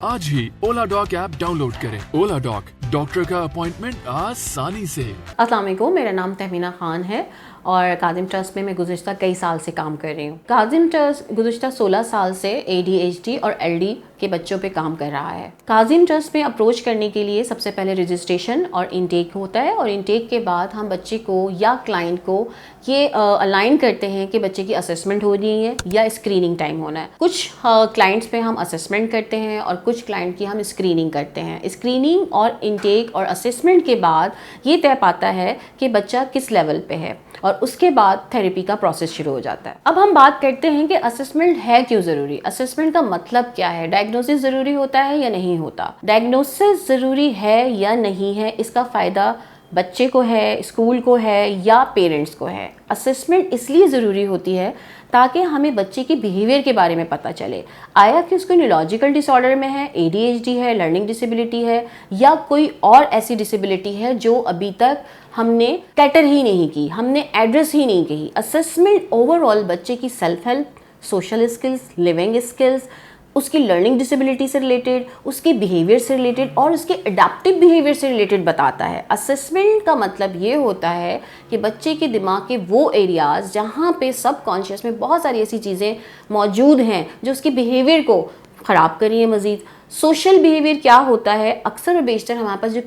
आज ही ओला dock app download करें। ओला dock, doctor का अपॉइंटमेंट आसानी से। अस्सलाम वालेकुम, मेरा नाम तहमीना खान है और काजिम ट्रस्ट में मैं गुज़िश्ता कई साल से काम कर रही हूँ। काजिम ट्रस्ट गुज़िश्ता 16 साल से ADHD और LD के बच्चों पे काम कर रहा है। काजिम ट्रस्ट में अप्रोच करने के लिए सबसे पहले रजिस्ट्रेशन और इनटेक होता है और इनटेक के बाद हम बच्चे को या क्लाइंट को ये अलाइन करते हैं कि बच्चे की असेसमेंट हो रही है या स्क्रीनिंग टाइम होना है। कुछ क्लाइंट्स पे हम असेसमेंट करते हैं और कुछ क्लाइंट की हम स्क्रीनिंग करते हैं। स्क्रीनिंग और इनटेक और असेसमेंट के बाद ये तय पाता है कि बच्चा किस लेवल पे है और उसके बाद थेरेपी का प्रोसेस शुरू हो जाता है। अब हम बात करते हैं कि असेसमेंट है क्यों ज़रूरी, असेसमेंट का मतलब क्या है, डायग्नोसिस ज़रूरी होता है या नहीं होता। डायग्नोसिस ज़रूरी है या नहीं है, इसका फ़ायदा बच्चे को है, स्कूल को है या पेरेंट्स को है। असेसमेंट इसलिए ज़रूरी होती है ताकि हमें बच्चे के बिहेवियर के बारे में पता चले, आया कि उसको न्यूरोलॉजिकल डिसऑर्डर में है, ADHD है, लर्निंग डिसेबिलिटी है या कोई और ऐसी डिसेबिलिटी है जो अभी तक हमने कैटर ही नहीं की, हमने एड्रेस ही नहीं की। असेसमेंट ओवरऑल बच्चे की self help, social skills, living skills, उसकी लर्निंग डिसेबिलिटी से रिलेटेड, उसके बिहेवियर से रिलेटेड और उसके अडेप्टिव बिहेवियर से रिलेटेड बताता है। असेसमेंट का मतलब ये होता है कि बच्चे के दिमाग के वो एरियाज़ जहाँ पे सबकॉन्शियस में बहुत सारी ऐसी चीज़ें मौजूद हैं जो उसके बिहेवियर को ख़राब कर रही है। मज़ीद सोशल बिहेवियर क्या होता है, अक्सर और बेशतर हमारे पास जो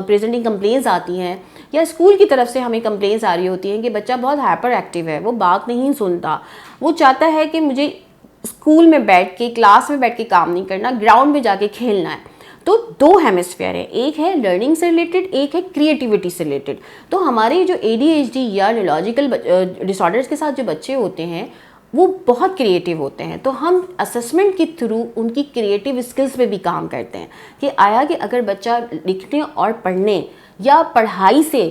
प्रेजेंटिंग कंप्लेंट्स आती हैं या स्कूल की तरफ से हमें कंप्लेंट्स आ रही होती हैं कि बच्चा बहुत हाइपर एक्टिव है, वो बात नहीं सुनता, वो चाहता है कि मुझे स्कूल में बैठ के, क्लास में बैठ के काम नहीं करना, ग्राउंड में जाके खेलना है। तो दो हेमिस्फीयर है, एक है लर्निंग से रिलेटेड, एक है क्रिएटिविटी से रिलेटेड। तो हमारे जो ADHD या न्यूरोलॉजिकल डिसऑर्डर्स के साथ जो बच्चे होते हैं वो बहुत क्रिएटिव होते हैं। तो हम असेसमेंट के थ्रू उनकी क्रिएटिव स्किल्स पे भी काम करते हैं कि आया कि अगर बच्चा लिखने और पढ़ने या पढ़ाई से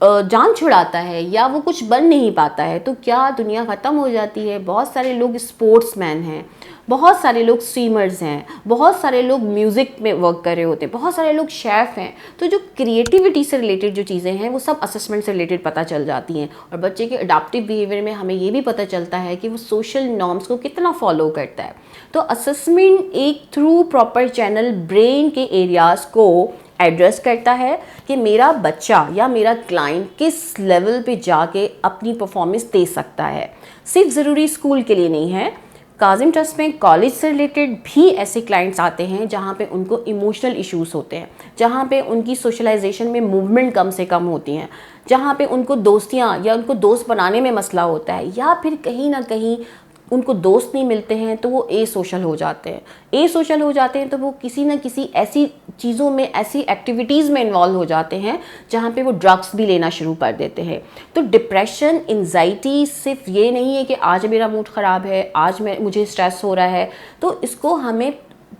जान छुड़ाता है या वो कुछ बन नहीं पाता है तो क्या दुनिया ख़त्म हो जाती है। बहुत सारे लोग स्पोर्ट्समैन हैं, बहुत सारे लोग स्विमर्स हैं, बहुत सारे लोग म्यूज़िक में वर्क कर रहे होते हैं, बहुत सारे लोग शेफ़ हैं। तो जो क्रिएटिविटी से रिलेटेड जो चीज़ें हैं वो सब असेसमेंट से रिलेटेड पता चल जाती हैं और बच्चे के अडैप्टिव बिहेवियर में हमें ये भी पता चलता है कि वो सोशल नॉर्म्स को कितना फॉलो करता है। तो असेसमेंट एक थ्रू प्रॉपर चैनल ब्रेन के एरियाज़ को एड्रेस करता है कि मेरा बच्चा या मेरा क्लाइंट किस लेवल पे जाके अपनी परफॉर्मेंस दे सकता है। सिर्फ ज़रूरी स्कूल के लिए नहीं है, काजिम ट्रस्ट में कॉलेज से रिलेटेड भी ऐसे क्लाइंट्स आते हैं जहाँ पे उनको इमोशनल इश्यूज़ होते हैं, जहाँ पे उनकी सोशलाइजेशन में मूवमेंट कम से कम होती हैं, जहाँ पे उनको दोस्तियाँ या उनको दोस्त बनाने में मसला होता है या फिर कहीं ना कहीं उनको दोस्त नहीं मिलते हैं तो वो सोशल हो जाते हैं। सोशल हो जाते हैं तो वो किसी न किसी ऐसी चीज़ों में, ऐसी एक्टिविटीज़ में इन्वॉल्व हो जाते हैं जहाँ पे वो ड्रग्स भी लेना शुरू कर देते हैं। तो डिप्रेशन, एंजाइटी सिर्फ ये नहीं है कि आज मेरा मूड ख़राब है, आज मुझे स्ट्रेस हो रहा है। तो इसको हमें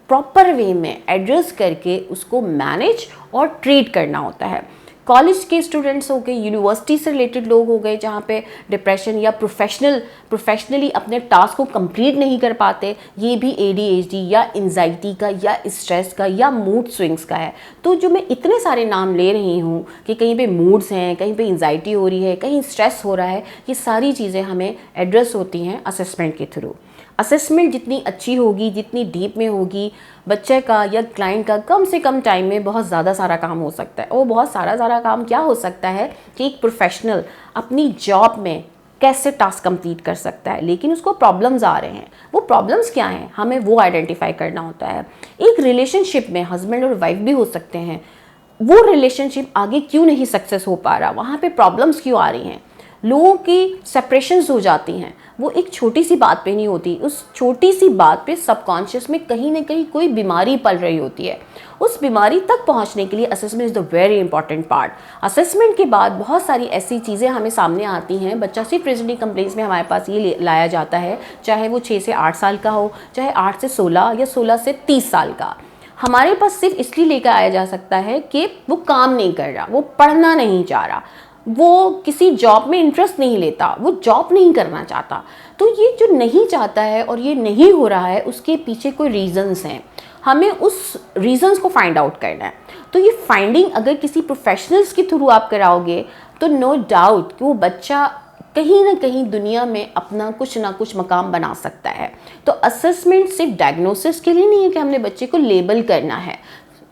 प्रॉपर वे में एड्रेस करके उसको मैनेज और ट्रीट करना होता है। कॉलेज के स्टूडेंट्स हो गए, यूनिवर्सिटी से रिलेटेड लोग हो गए जहाँ पे डिप्रेशन या प्रोफेशनली अपने टास्क को कंप्लीट नहीं कर पाते, ये भी ADHD या एंजाइटी का या स्ट्रेस का या मूड स्विंग्स का है। तो जो मैं इतने सारे नाम ले रही हूँ कि कहीं पे मूड्स हैं, कहीं पे एंजाइटी हो रही है, कहीं स्ट्रेस हो रहा है, ये सारी चीज़ें हमें एड्रेस होती हैं असेसमेंट के थ्रू। असेसमेंट जितनी अच्छी होगी, जितनी डीप में होगी, बच्चे का या क्लाइंट का कम से कम टाइम में बहुत ज़्यादा सारा काम हो सकता है। और बहुत सारा काम क्या हो सकता है कि एक प्रोफेशनल अपनी जॉब में कैसे टास्क कंप्लीट कर सकता है, लेकिन उसको प्रॉब्लम्स आ रहे हैं। वो प्रॉब्लम्स क्या हैं, हमें वो आइडेंटिफाई करना होता है। एक रिलेशनशिप में हस्बैंड और वाइफ भी हो सकते हैं, वो रिलेशनशिप आगे क्यों नहीं सक्सेस हो पा रहा, वहाँ पे प्रॉब्लम्स क्यों आ रही हैं। लोगों की सेपरेशंस हो जाती हैं, वो एक छोटी सी बात पे नहीं होती, उस छोटी सी बात पे सबकॉन्शियस में कहीं ना कहीं कोई बीमारी पल रही होती है। उस बीमारी तक पहुंचने के लिए assessment is the very important part. Assessment के बाद बहुत सारी ऐसी चीज़ें हमें सामने आती हैं। बच्चा सिर्फ प्रेजेंटिंग कंप्लेंट्स में हमारे पास ये लाया जाता है, चाहे वो 6 से 8 साल का हो, चाहे 8 से 16 या 16 से 30 साल का। हमारे पास सिर्फ इसलिए लेकर आया जा सकता है कि वो काम नहीं कर रहा, वो पढ़ना नहीं चाह रहा, वो किसी जॉब में इंटरेस्ट नहीं लेता, वो जॉब नहीं करना चाहता। तो ये जो नहीं चाहता है और ये नहीं हो रहा है, उसके पीछे कोई रीज़न्स हैं, हमें उस रीज़न्स को फाइंड आउट करना है। तो ये फाइंडिंग अगर किसी प्रोफेशनल्स के थ्रू आप कराओगे तो नो डाउट कि वो बच्चा कहीं ना कहीं दुनिया में अपना कुछ ना कुछ मकाम बना सकता है। तो असेसमेंट सिर्फ डायग्नोसिस के लिए नहीं है कि हमने बच्चे को लेबल करना है,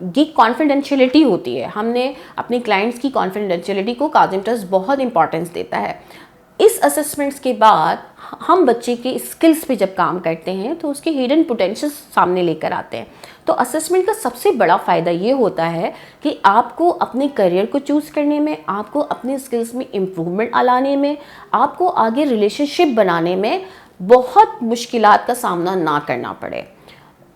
ये कॉन्फिडेंशियलिटी होती है। हमने अपने क्लाइंट्स की कॉन्फिडेंशियलिटी को काज़िम ट्रस्ट बहुत इंपॉर्टेंस देता है। इस असेसमेंट्स के बाद हम बच्चे के स्किल्स पे जब काम करते हैं तो उसके हिडन पोटेंशियल सामने लेकर आते हैं। तो असेसमेंट का सबसे बड़ा फ़ायदा ये होता है कि आपको अपने करियर को चूज़ करने में, आपको अपने स्किल्स में इम्प्रूवमेंट लाने में, आपको आगे रिलेशनशिप बनाने में बहुत मुश्किलात का सामना ना करना पड़े।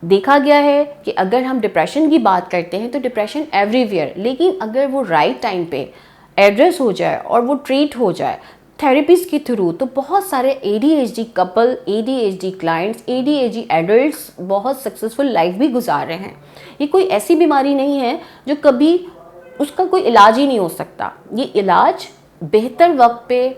देखा गया है कि अगर हम डिप्रेशन की बात करते हैं तो डिप्रेशन एवरीवेयर, लेकिन अगर वो राइट टाइम पे एड्रेस हो जाए और वो ट्रीट हो जाए थेरेपीज़ के थ्रू, तो बहुत सारे ADHD couple, ADHD clients, ADHD adults बहुत सक्सेसफुल लाइफ भी गुजार रहे हैं। ये कोई ऐसी बीमारी नहीं है जो कभी उसका कोई इलाज ही नहीं हो सकता। ये इलाज बेहतर वक्त पे,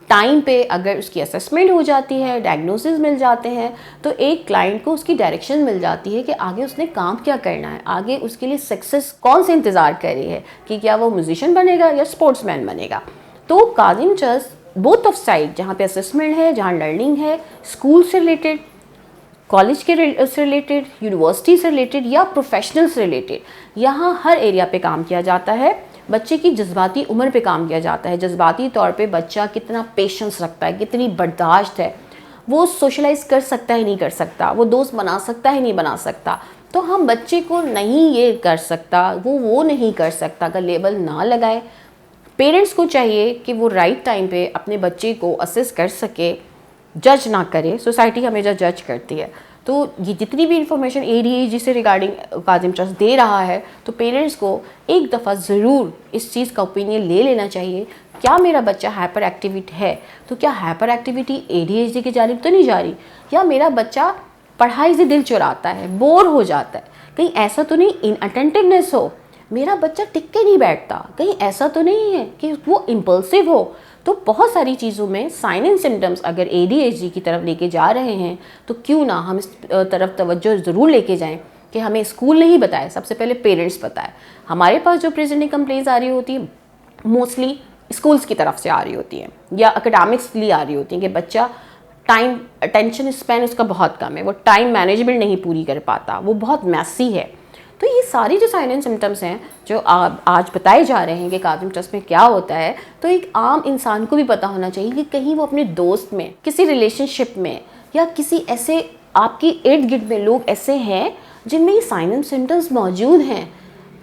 टाइम पे अगर उसकी असेसमेंट हो जाती है, डायग्नोसिस मिल जाते हैं, तो एक क्लाइंट को उसकी डायरेक्शन मिल जाती है कि आगे उसने काम क्या करना है, आगे उसके लिए सक्सेस कौन से इंतज़ार कर रही है, कि क्या वो म्यूजिशियन बनेगा या स्पोर्ट्समैन बनेगा। तो Kazim trust both of side, जहाँ पे असेसमेंट है, जहाँ लर्निंग है, स्कूल से रिलेटेड, कॉलेज के से रिलेटेड, यूनिवर्सिटी से रिलेटेड या प्रोफेशनल से रिलेटेड, यहाँ हर एरिया पे काम किया जाता है। बच्चे की जज्बाती उम्र पे काम किया जाता है, जज्बाती तौर पे बच्चा कितना पेशेंस रखता है, कितनी बर्दाश्त है, वो सोशलाइज कर सकता है नहीं कर सकता, वो दोस्त बना सकता है नहीं बना सकता। तो हम बच्चे को नहीं ये कर सकता, वो नहीं कर सकता का लेबल ना लगाए। पेरेंट्स को चाहिए कि वो राइट टाइम पे अपने बच्चे को असेस कर सके, जज ना करे। सोसाइटी हमेशा जज करती है। तो ये जितनी भी इंफॉर्मेशन ADHD से रिगार्डिंग काज़िम ट्रस्ट दे रहा है, तो पेरेंट्स को एक दफ़ा ज़रूर इस चीज़ का ओपिनियन ले लेना चाहिए। क्या मेरा बच्चा हाइपर एक्टिविटी है, तो क्या हाइपर एक्टिविटी ADHD की जानिब तो नहीं जा रही, या मेरा बच्चा पढ़ाई से दिल चुराता है, बोर हो जाता है, कहीं ऐसा तो नहीं इनअटेंटिवनेस हो, मेरा बच्चा टिक के नहीं बैठता, कहीं ऐसा तो नहीं है कि वो इम्पल्सिव हो। तो बहुत सारी चीज़ों में साइन एंड सिम्टम्स अगर ADHD की तरफ लेके जा रहे हैं, तो क्यों ना हम इस तरफ तवज्जो ज़रूर लेके जाएं कि हमें स्कूल नहीं बताए, सबसे पहले पेरेंट्स बताए। हमारे पास जो प्रेजेंट कंप्लेंट्स आ रही होती है मोस्टली स्कूल्स की तरफ से आ रही होती हैं या एकेडमिक्सली आ रही होती हैं कि बच्चा टाइम अटेंशन स्पैन उसका बहुत कम है, वो टाइम मैनेजमेंट नहीं पूरी कर पाता, वो बहुत मैसी है। तो ये सारी जो साइन एंड सिम्टम्स हैं जो आज बताए जा रहे हैं कि काज़िम ट्रस्ट में क्या होता है, तो एक आम इंसान को भी पता होना चाहिए कि कहीं वो अपने दोस्त में, किसी रिलेशनशिप में या किसी ऐसे आपके इर्द गिर्द में लोग ऐसे हैं जिनमें ये साइन एंड सिम्टम्स मौजूद हैं।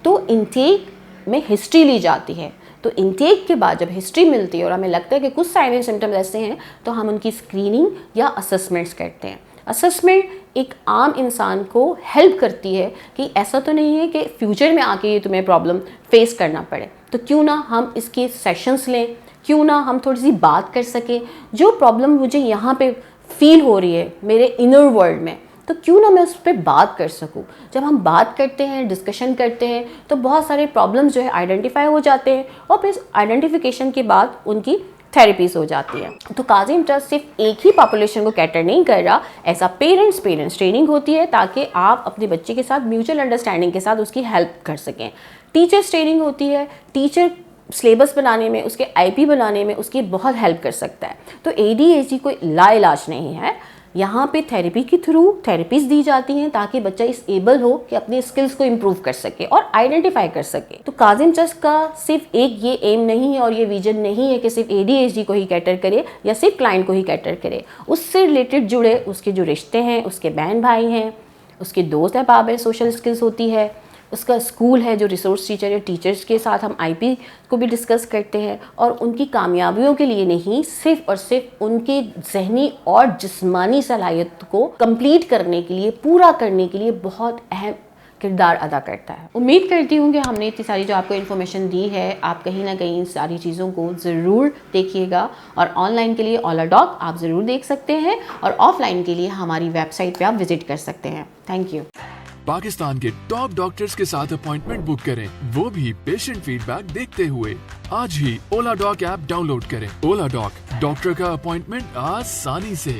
तो इनटेक में हिस्ट्री ली जाती है। तो इनटेक के बाद जब हिस्ट्री मिलती है और हमें लगता है कि कुछ साइन एंड सिम्टम्स ऐसे हैं, तो हम उनकी स्क्रीनिंग या असेसमेंट्स करते हैं। असेसमेंट एक आम इंसान को हेल्प करती है कि ऐसा तो नहीं है कि फ्यूचर में आके ये तुम्हें प्रॉब्लम फेस करना पड़े, तो क्यों ना हम इसके सेशंस लें, क्यों ना हम थोड़ी सी बात कर सकें, जो प्रॉब्लम मुझे यहाँ पे फील हो रही है मेरे इनर वर्ल्ड में, तो क्यों ना मैं उस पर बात कर सकूं। जब हम बात करते हैं, डिस्कशन करते हैं, तो बहुत सारे प्रॉब्लम्स जो है आइडेंटिफाई हो जाते हैं और फिर आइडेंटिफिकेशन के बाद उनकी थेरेपीज हो जाती है। तो काज़िम ट्रस्ट सिर्फ एक ही पॉपुलेशन को कैटर नहीं कर रहा, ऐसा पेरेंट्स ट्रेनिंग होती है ताकि आप अपने बच्चे के साथ म्यूचुअल अंडरस्टैंडिंग के साथ उसकी हेल्प कर सकें। टीचर्स ट्रेनिंग होती है, टीचर सिलेबस बनाने में, उसके IP बनाने में उसकी बहुत हेल्प कर सकता है। तो ADHD कोई लाइलाज नहीं है, यहाँ पे थेरेपी के थ्रू थेरेपीज दी जाती हैं ताकि बच्चा इस एबल हो कि अपने स्किल्स को इम्प्रूव कर सके और आइडेंटिफाई कर सके। तो काज़िम ट्रस्ट का सिर्फ एक ये एम नहीं है और ये विजन नहीं है कि सिर्फ ADHD को ही कैटर करे या सिर्फ क्लाइंट को ही कैटर करे। उससे रिलेटेड जुड़े उसके जो रिश्ते हैं, उसके बहन भाई हैं, उसके दोस्त अहबाब हैं, सोशल स्किल्स होती है, उसका स्कूल है जो रिसोर्स टीचर है, टीचर्स के साथ हम IP को भी डिस्कस करते हैं और उनकी कामयाबियों के लिए नहीं, सिर्फ और सिर्फ उनकी जहनी और जिस्मानी सलाहियत को कंप्लीट करने के लिए, पूरा करने के लिए बहुत अहम किरदार अदा करता है। उम्मीद करती हूँ कि हमने इतनी सारी जो आपको इन्फॉर्मेशन दी है, आप कहीं ना कहीं इन सारी चीज़ों को ज़रूर देखिएगा। और ऑनलाइन के लिए ओला डॉक आप ज़रूर देख सकते हैं और ऑफलाइन के लिए हमारी वेबसाइट पे आप विजिट कर सकते हैं। Thank you. पाकिस्तान के टॉप डॉक्टर्स के साथ अपॉइंटमेंट बुक करें, वो भी पेशेंट फीडबैक देखते हुए। आज ही ओला डॉक ऐप डाउनलोड करें। ओला डॉक, डॉक्टर का अपॉइंटमेंट आसानी से।